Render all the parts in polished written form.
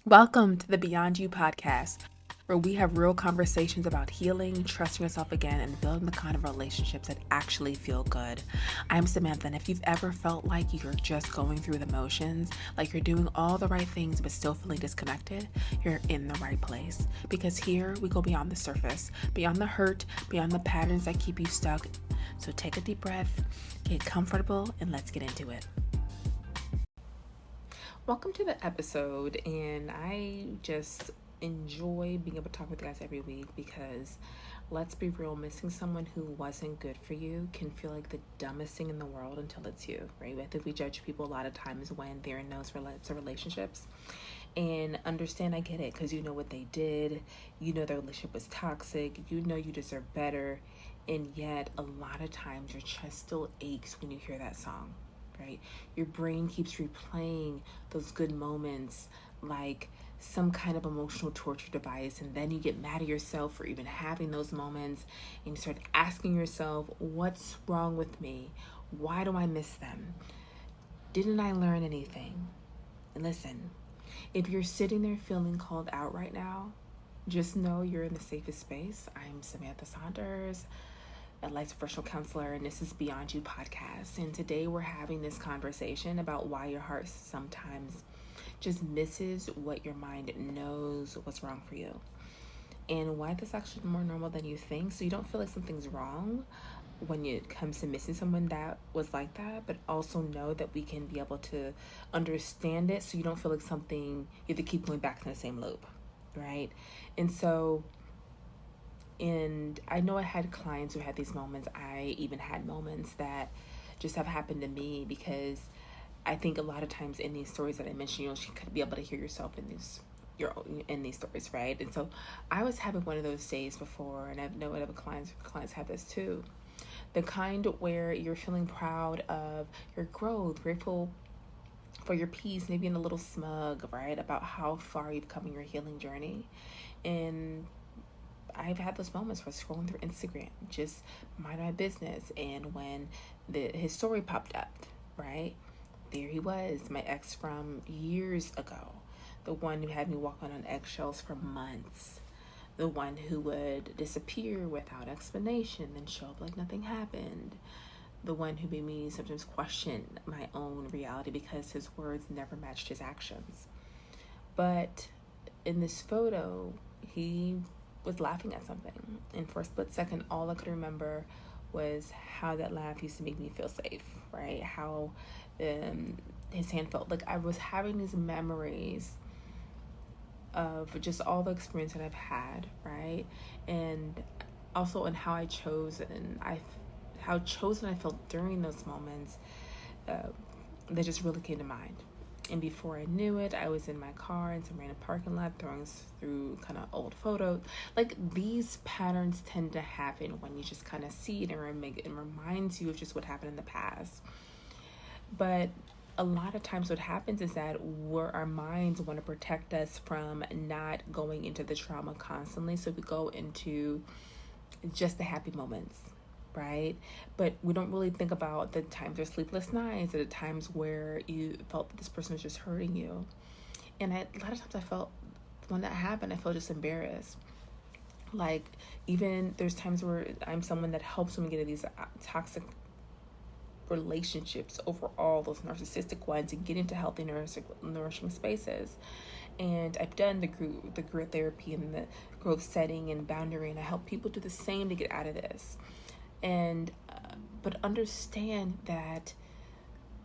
Welcome to the Beyond You podcast, where we have real conversations about healing, trusting yourself again, and building the kind of relationships that actually feel good. I'm Samantha, and if you've ever felt like you're just going through the motions, like you're doing all the right things but still feeling disconnected, you're in the right place. Because here we go beyond the surface, beyond the hurt, beyond the patterns that keep you stuck. So take a deep breath, get comfortable, and let's get into it. Welcome to the episode, and I just enjoy being able to talk with you guys every week because let's be real, missing someone who wasn't good for you can feel like the dumbest thing in the world until it's you, right? I think we judge people a lot of times when they're in those relationships. And understand, I get it, because you know what they did, you know their relationship was toxic, you know you deserve better, and yet a lot of times your chest still aches when you hear that song. Right? Your brain keeps replaying those good moments like some kind of emotional torture device, and then you get mad at yourself for even having those moments, and you start asking yourself, what's wrong with me? Why do I miss them? Didn't I learn anything? And listen, if you're sitting there feeling called out right now, just know you're in the safest space. I'm Samantha Saunders, a licensed professional counselor, and this is Beyond You podcast. And today we're having this conversation about why your heart sometimes just misses what your mind knows what's wrong for you, and why this is actually more normal than you think, so you don't feel like something's wrong when it comes to missing someone that was like that, but also know that we can be able to understand it so you don't feel like something you have to keep going back to the same loop, right? And I know I had clients who had these moments. I even had moments that just have happened to me, because I think a lot of times in these stories that I mentioned, you could be able to hear yourself in these stories, right? And so I was having one of those days before, and I know other clients have this too. The kind where you're feeling proud of your growth, grateful for your peace, maybe in a little smug, right, about how far you've come in your healing journey. And I've had those moments where scrolling through Instagram, just mind my business, and when his story popped up, right, there he was, my ex from years ago, the one who had me walking on eggshells for months, the one who would disappear without explanation and show up like nothing happened, the one who made me sometimes question my own reality because his words never matched his actions. But in this photo, he was laughing at something, and for a split second all I could remember was how that laugh used to make me feel safe, right? How his hand felt. Like I was having these memories of just all the experience that I've had, right? And also in how how chosen I felt during those moments, that just really came to mind. And before I knew it, I was in my car in some random parking lot throwing through kind of old photos. Like, these patterns tend to happen when you just kind of see it, and it reminds you of just what happened in the past. But a lot of times what happens is that our minds want to protect us from not going into the trauma constantly. So we go into just the happy moments, right? But we don't really think about the times there's sleepless nights, or the times where you felt that this person was just hurting you. And a lot of times I felt, when that happened, I felt just embarrassed. Like, even there's times where I'm someone that helps women get into these toxic relationships overall, those narcissistic ones, and get into healthy nourishing spaces. And I've done the group therapy and the growth setting and boundary, and I help people do the same to get out of this. And but understand that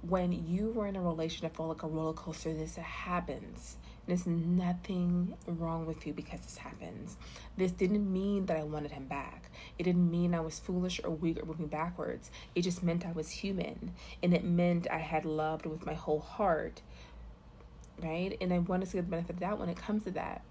when you were in a relationship that felt like a roller coaster, this happens. There's nothing wrong with you because this happens. This didn't mean that I wanted him back. It didn't mean I was foolish or weak or moving backwards. It just meant I was human, and it meant I had loved with my whole heart, right? And I want to see the benefit of that when it comes to that.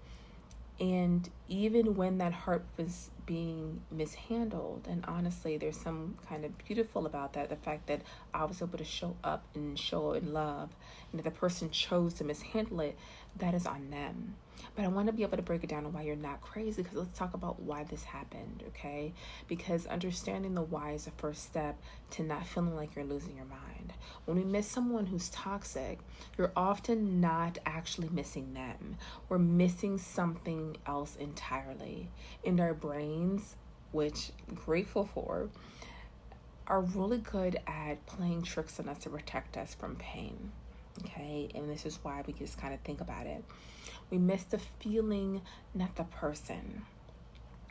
And even when that heart was being mishandled. And honestly, there's some kind of beautiful about that. The fact that I was able to show up and show in love, and if the person chose to mishandle it, that is on them. But I want to be able to break it down on why you're not crazy, because let's talk about why this happened, okay? Because understanding the why is the first step to not feeling like you're losing your mind. When we miss someone who's toxic, you're often not actually missing them. We're missing something else entirely. And our brains, which I'm grateful for, are really good at playing tricks on us to protect us from pain. Okay, and this is why we just kind of think about it. We miss the feeling, not the person.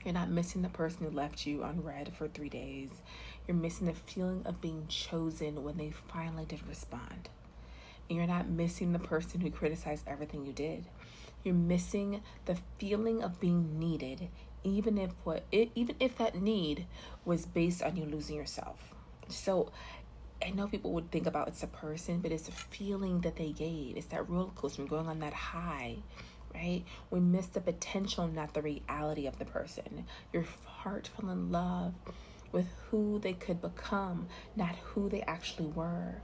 You're not missing the person who left you unread for 3 days. You're missing the feeling of being chosen when they finally did respond. And you're not missing the person who criticized everything you did. You're missing the feeling of being needed, even if that need was based on you losing yourself. So I know people would think about it's a person, but it's a feeling that they gave. It's that roller coaster, going on that high, right? We miss the potential, not the reality of the person. Your heart fell in love with who they could become, not who they actually were.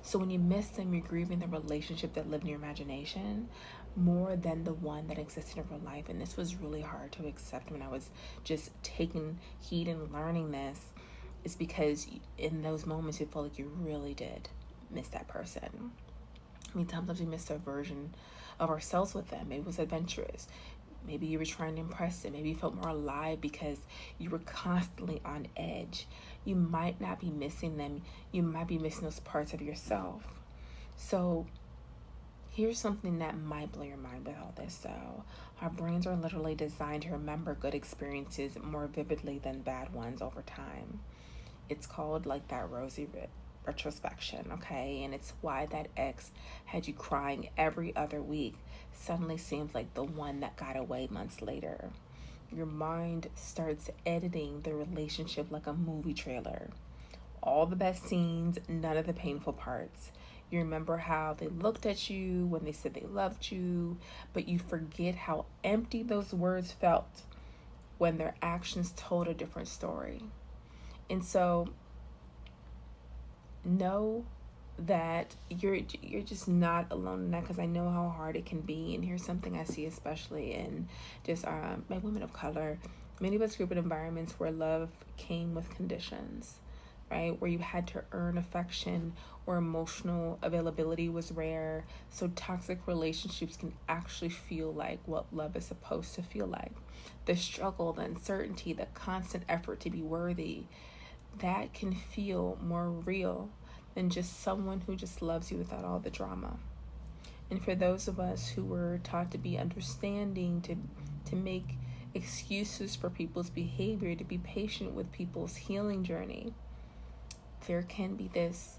So when you miss them, you're grieving the relationship that lived in your imagination more than the one that existed in real life. And this was really hard to accept when I was just taking heed and learning this. It's because in those moments you feel like you really did miss that person. I mean, sometimes we miss a version of ourselves with them. Maybe it was adventurous. Maybe you were trying to impress them. Maybe you felt more alive because you were constantly on edge. You might not be missing them. You might be missing those parts of yourself. So here's something that might blow your mind with all this, though. Our brains are literally designed to remember good experiences more vividly than bad ones over time. It's called like that rosy retrospection, okay? And it's why that ex had you crying every other week suddenly seems like the one that got away months later. Your mind starts editing the relationship like a movie trailer. All the best scenes, none of the painful parts. You remember how they looked at you when they said they loved you, but you forget how empty those words felt when their actions told a different story. And so know that you're just not alone in that, because I know how hard it can be. And here's something I see, especially in just my women of color. Many of us grew up in environments where love came with conditions, right? Where you had to earn affection, or emotional availability was rare. So toxic relationships can actually feel like what love is supposed to feel like. The struggle, the uncertainty, the constant effort to be worthy, that can feel more real than just someone who just loves you without all the drama. And for those of us who were taught to be understanding, to make excuses for people's behavior, to be patient with people's healing journey, there can be this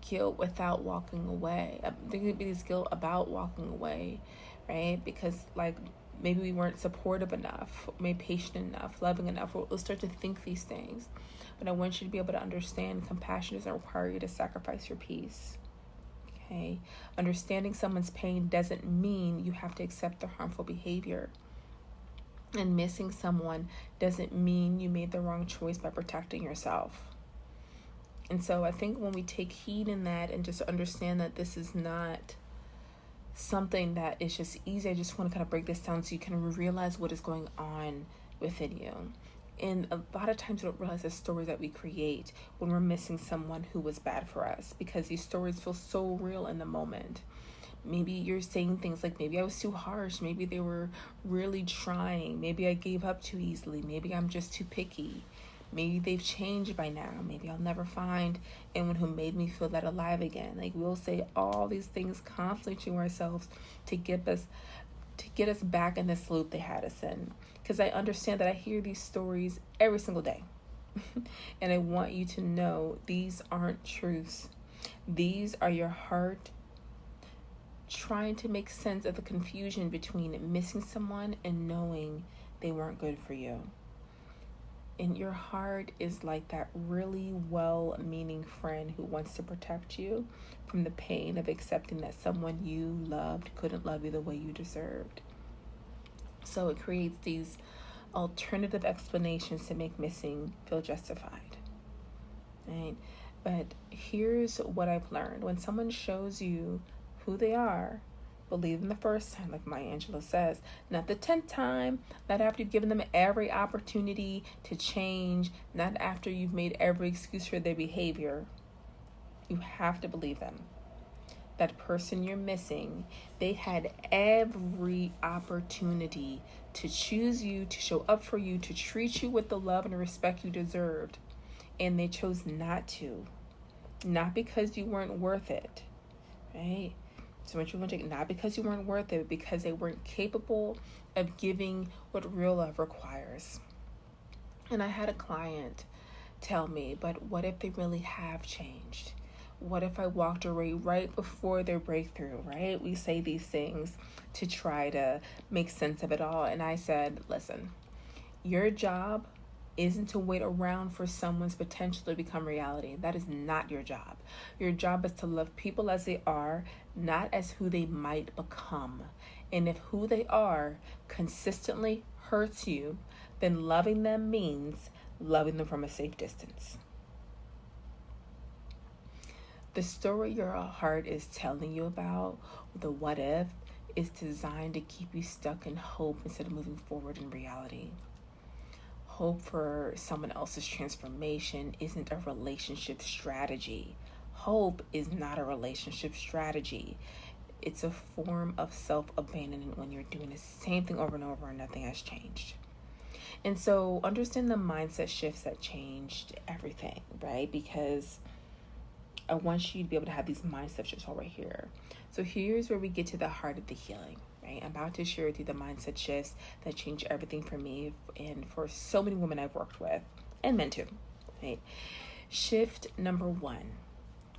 guilt without walking away. There could be this guilt about walking away, right? Because like maybe we weren't supportive enough, maybe patient enough, loving enough. We'll start to think these things. But I want you to be able to understand compassion doesn't require you to sacrifice your peace. Okay? Understanding someone's pain doesn't mean you have to accept their harmful behavior. And missing someone doesn't mean you made the wrong choice by protecting yourself. And so I think when we take heed in that and just understand that this is not something that is just easy, I just want to kind of break this down so you can realize what is going on within you. And a lot of times we don't realize the stories that we create when we're missing someone who was bad for us, because these stories feel so real in the moment. Maybe you're saying things like, maybe I was too harsh. Maybe they were really trying. Maybe I gave up too easily. Maybe I'm just too picky. Maybe they've changed by now. Maybe I'll never find anyone who made me feel that alive again. Like, we'll say all these things constantly to ourselves to get us back in this loop they had us in. Because I understand that I hear these stories every single day. And I want you to know these aren't truths. These are your heart trying to make sense of the confusion between missing someone and knowing they weren't good for you. And your heart is like that really well-meaning friend who wants to protect you from the pain of accepting that someone you loved couldn't love you the way you deserved. So it creates these alternative explanations to make missing feel justified, right? But here's what I've learned. When someone shows you who they are, believe them the first time, like Maya Angelou says, not the 10th time, not after you've given them every opportunity to change, not after you've made every excuse for their behavior. You have to believe them. That person you're missing, they had every opportunity to choose you, to show up for you, to treat you with the love and respect you deserved. And they chose not to. Not because you weren't worth it, right? So much you want to take, not because you weren't worth it, because they weren't capable of giving what real love requires. And I had a client tell me, but what if they really have changed? What if I walked away right before their breakthrough, right? We say these things to try to make sense of it all. And I said, listen, your job isn't to wait around for someone's potential to become reality. That is not your job. Your job is to love people as they are, not as who they might become. And if who they are consistently hurts you, then loving them means loving them from a safe distance. The story your heart is telling you about, the what if, is designed to keep you stuck in hope instead of moving forward in reality. Hope for someone else's transformation isn't a relationship strategy. Hope is not a relationship strategy. It's a form of self-abandonment when you're doing the same thing over and over and nothing has changed. And so understand the mindset shifts that changed everything, right? Because I want you to be able to have these mindset shifts all right here. So here's where we get to the heart of the healing, right? I'm about to share with you the mindset shifts that changed everything for me and for so many women I've worked with, and men too, right? Shift number 1,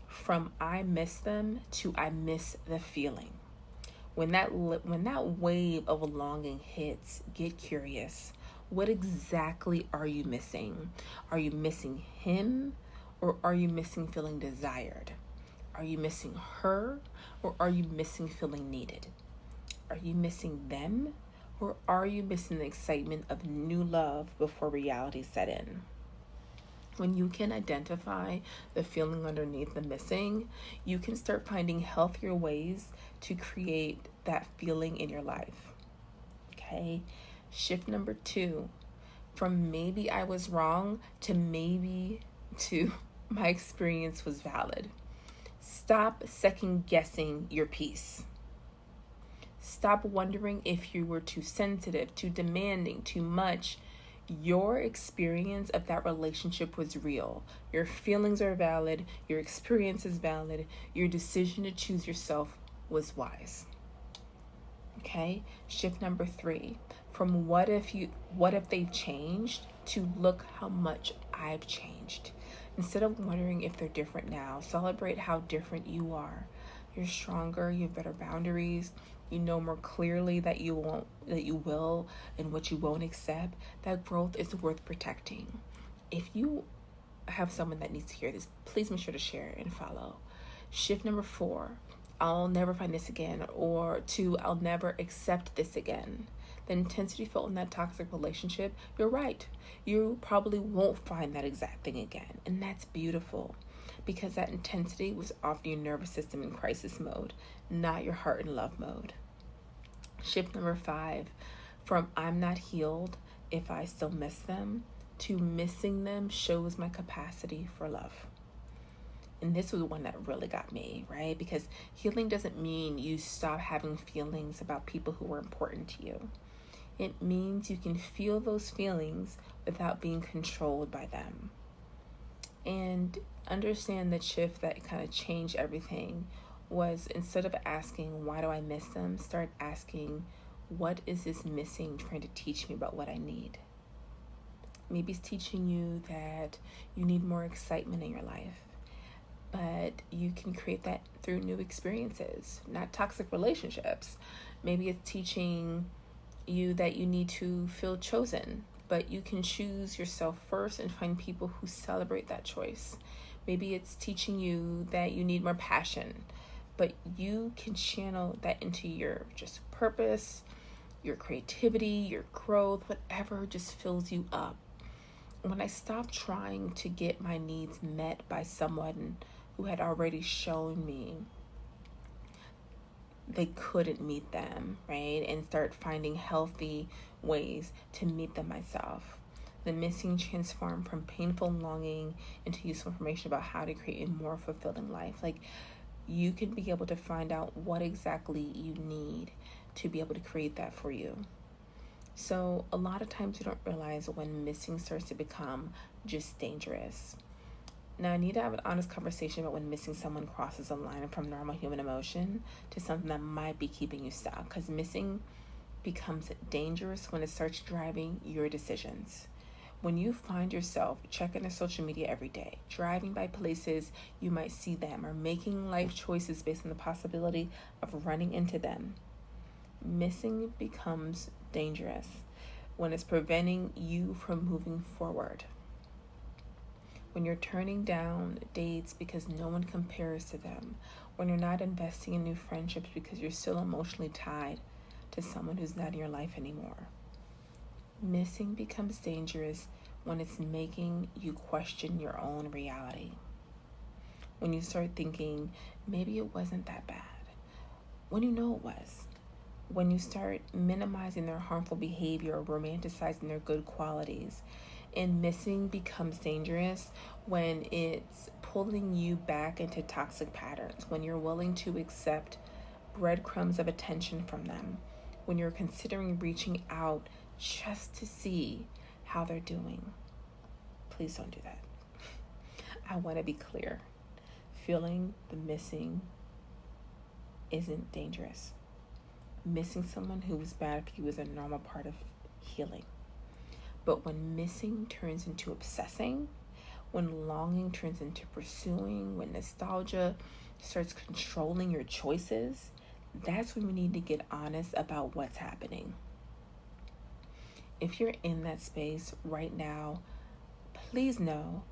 from I miss them to I miss the feeling. When that wave of longing hits, get curious. What exactly are you missing? Are you missing him? Or are you missing feeling desired? Are you missing her? Or are you missing feeling needed? Are you missing them? Or are you missing the excitement of new love before reality set in? When you can identify the feeling underneath the missing, you can start finding healthier ways to create that feeling in your life. Okay? Shift number 2, from maybe I was wrong to maybe to my experience was valid. Stop second guessing your peace. Stop wondering if you were too sensitive, too demanding, too much. Your experience of that relationship was real. Your feelings are valid. Your experience is valid. Your decision to choose yourself was wise. Okay? Shift number 3, from what if they've changed to look how much I've changed. Instead of wondering if they're different now, celebrate how different you are. You're stronger, you have better boundaries, you know more clearly that you will and what you won't accept. That growth is worth protecting. If you have someone that needs to hear this, please make sure to share and follow. Shift number 4, I'll never find this again, or 2, I'll never accept this again. The intensity felt in that toxic relationship, you're right. You probably won't find that exact thing again. And that's beautiful, because that intensity was often your nervous system in crisis mode, not your heart in love mode. Shift number 5, from I'm not healed if I still miss them to missing them shows my capacity for love. And this was the one that really got me, right? Because healing doesn't mean you stop having feelings about people who were important to you. It means you can feel those feelings without being controlled by them. And understand the shift that kind of changed everything was, instead of asking, why do I miss them? Start asking, what is this missing trying to teach me about what I need? Maybe it's teaching you that you need more excitement in your life. But you can create that through new experiences, not toxic relationships. Maybe it's teaching you that you need to feel chosen, but you can choose yourself first and find people who celebrate that choice. Maybe it's teaching you that you need more passion, but you can channel that into your just purpose your creativity, your growth, whatever just fills you up. When I stopped trying to get my needs met by someone who had already shown me they couldn't meet them, right? And start finding healthy ways to meet them myself. The missing transformed from painful longing into useful information about how to create a more fulfilling life. Like, you can be able to find out what exactly you need to be able to create that for you. So a lot of times you don't realize when missing starts to become just dangerous. Now, I need to have an honest conversation about when missing someone crosses a line from normal human emotion to something that might be keeping you stuck. Because missing becomes dangerous when it starts driving your decisions. When you find yourself checking their social media every day, driving by places you might see them, or making life choices based on the possibility of running into them, missing becomes dangerous when it's preventing you from moving forward. When you're turning down dates because no one compares to them, when you're not investing in new friendships because you're still emotionally tied to someone who's not in your life anymore. Missing becomes dangerous when it's making you question your own reality. When you start thinking, maybe it wasn't that bad, when you know it was. When you start minimizing their harmful behavior or romanticizing their good qualities. And missing becomes dangerous when it's pulling you back into toxic patterns, when you're willing to accept breadcrumbs of attention from them, when you're considering reaching out just to see how they're doing. Please don't do that. I want to be clear. Feeling the missing isn't dangerous. Missing someone who was bad for you is a normal part of healing. But when missing turns into obsessing, when longing turns into pursuing, when nostalgia starts controlling your choices, that's when we need to get honest about what's happening. If you're in that space right now, please know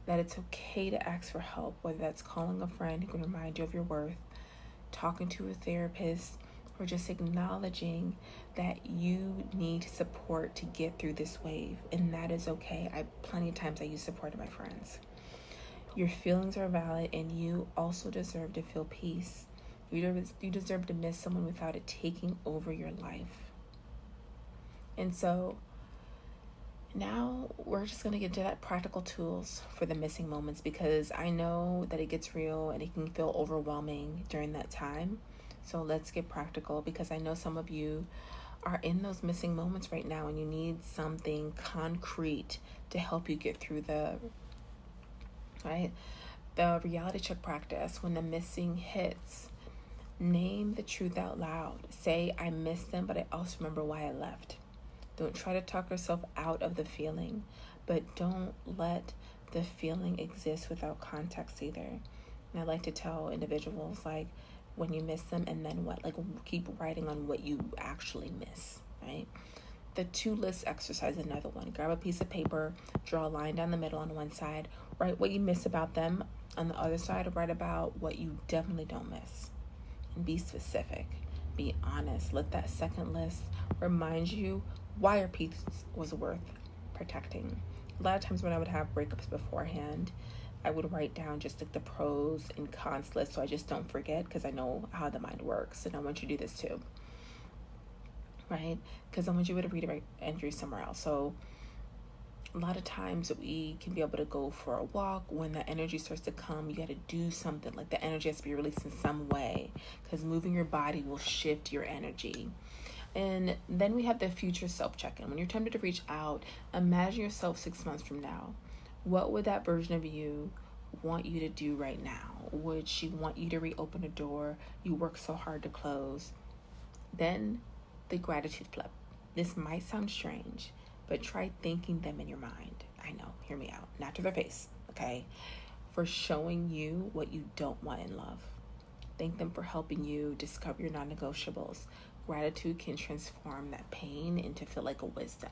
that it's okay to ask for help, whether that's calling a friend who can remind you of your worth, talking to a therapist, or just acknowledging that you need support to get through this wave. And that is okay. Plenty of times I use support of my friends. Your feelings are valid, and you also deserve to feel peace. You deserve to miss someone without it taking over your life. And so now we're just going to get to that practical tools for the missing moments, because I know that it gets real and it can feel overwhelming during that time. So let's get practical, because I know some of you are in those missing moments right now and you need something concrete to help you get through the reality check practice. When the missing hits, name the truth out loud. Say, I miss them, but I also remember why I left. Don't try to talk yourself out of the feeling, but don't let the feeling exist without context either. And I like to tell individuals, like, when you miss them, and then what? Like, keep writing on what you actually miss, right? The to list exercise is another one. Grab a piece of paper, draw a line down the middle on one side, write what you miss about them. On the other side, write about what you definitely don't miss. And be specific. Be honest. Let that second list remind you why your peace was worth protecting. A lot of times when I would have breakups beforehand, I would write down just like the pros and cons list, so I just don't forget, because I know how the mind works, and I want you to do this too, right? Because I want you to redirect entry somewhere else. So a lot of times we can be able to go for a walk. When that energy starts to come, you got to do something. Like, the energy has to be released in some way, because moving your body will shift your energy. And then we have the future self check-in. When you're tempted to reach out, imagine yourself 6 months from now. What would that version of you want you to do right now? Would she want you to reopen a door you worked so hard to close? Then the gratitude flip. This might sound strange, but try thanking them in your mind. I know, hear me out. Not to their face, okay? For showing you what you don't want in love. Thank them for helping you discover your non-negotiables. Gratitude can transform that pain into feel like a wisdom.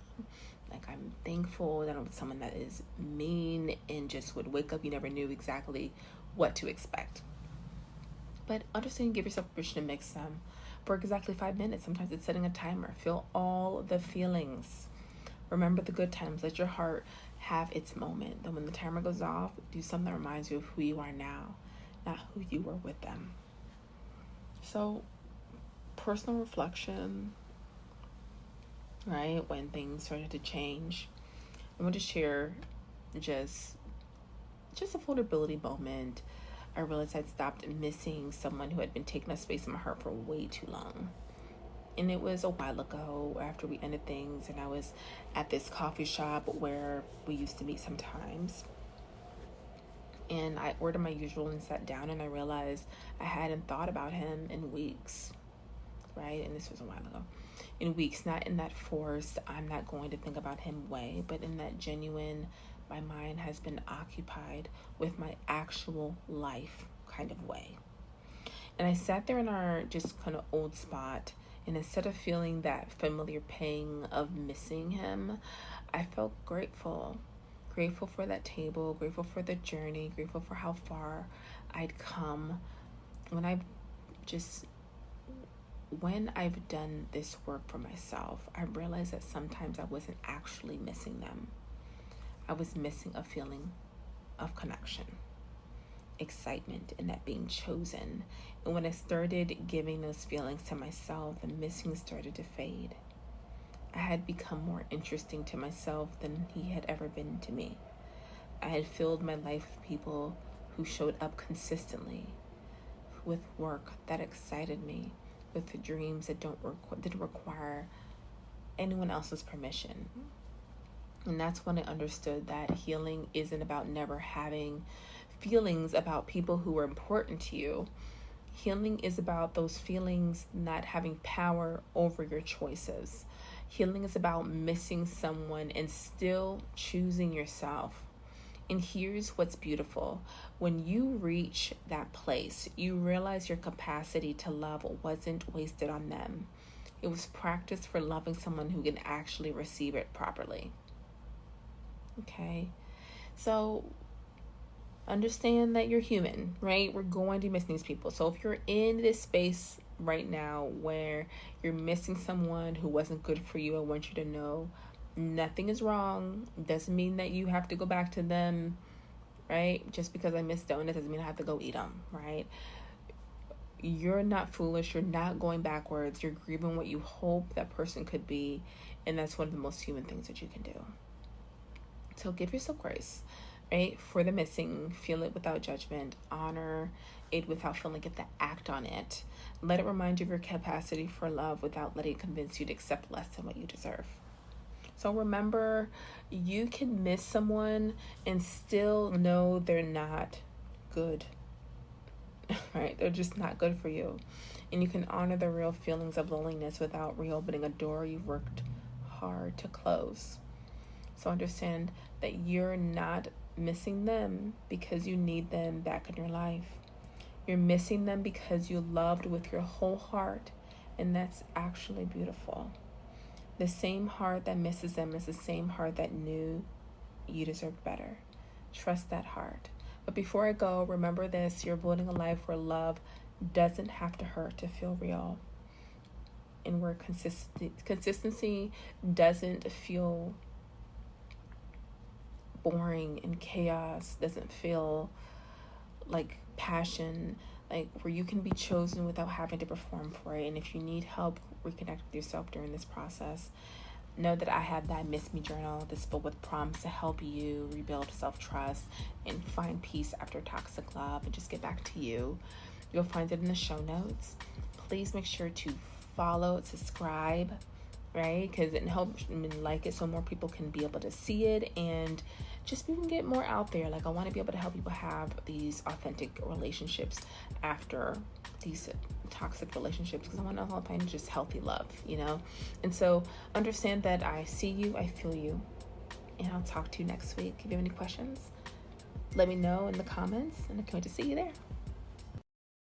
Like, I'm thankful that I'm with someone that is mean and just would wake up, you never knew exactly what to expect. But understand, give yourself permission to mix them. for exactly 5 minutes. Sometimes it's setting a timer. Feel all the feelings. Remember the good times. Let your heart have its moment. Then when the timer goes off, do something that reminds you of who you are now, not who you were with them. So, personal reflection, right? When things started to change, I want to share just a vulnerability moment. I realized I'd stopped missing someone who had been taking up space in my heart for way too long. And it was a while ago after we ended things, and I was at this coffee shop where we used to meet sometimes. And I ordered my usual and sat down, and I realized I hadn't thought about him in weeks, right? And this was a while ago. In weeks, not in that forced, I'm not going to think about him way, but in that genuine, my mind has been occupied with my actual life kind of way. And I sat there in our just kind of old spot, and instead of feeling that familiar pang of missing him, I felt grateful. Grateful for that table, grateful for the journey, grateful for how far I'd come. When I've done this work for myself, I realized that sometimes I wasn't actually missing them. I was missing a feeling of connection, excitement, and that being chosen. And when I started giving those feelings to myself, the missing started to fade. I had become more interesting to myself than he had ever been to me. I had filled my life with people who showed up consistently, with work that excited me, with the dreams that didn't require anyone else's permission. And that's when I understood that healing isn't about never having feelings about people who are important to you. Healing is about those feelings not having power over your choices. Healing is about missing someone and still choosing yourself. And here's what's beautiful. When you reach that place, you realize your capacity to love wasn't wasted on them. It was practiced for loving someone who can actually receive it properly. Okay? So understand that you're human, right? We're going to miss these people. So if you're in this space right now where you're missing someone who wasn't good for you, I want you to know nothing is wrong. Doesn't mean that you have to go back to them, right? Just because I miss donuts doesn't mean I have to go eat them, right? You're not foolish. You're not going backwards. You're grieving what you hope that person could be. And that's one of the most human things that you can do. So give yourself grace, right? For the missing, feel it without judgment, honor it without feeling like you have to act on it. Let it remind you of your capacity for love without letting it convince you to accept less than what you deserve. So remember, you can miss someone and still know they're not good, right? They're just not good for you. And you can honor the real feelings of loneliness without reopening a door you've worked hard to close. So understand that you're not missing them because you need them back in your life. You're missing them because you loved with your whole heart, and that's actually beautiful. The same heart that misses them is the same heart that knew you deserved better. Trust that heart. But before I go, remember this: you're building a life where love doesn't have to hurt to feel real, and where consistency doesn't feel boring, and chaos doesn't feel like passion, like where you can be chosen without having to perform for it. And if you need help reconnect with yourself during this process, know that I have that Miss Me journal that's filled with prompts to help you rebuild self-trust and find peace after toxic love and just get back to you. You'll find it in the show notes. Please make sure to follow, subscribe, right? Because it helps me like it so more people can be able to see it and just even get more out there. Like, I want to be able to help people have these authentic relationships after these toxic relationships, because I want to find just healthy love, you know? And so understand that I see you, I feel you, and I'll talk to you next week. If you have any questions, let me know in the comments, and I can't wait to see you there.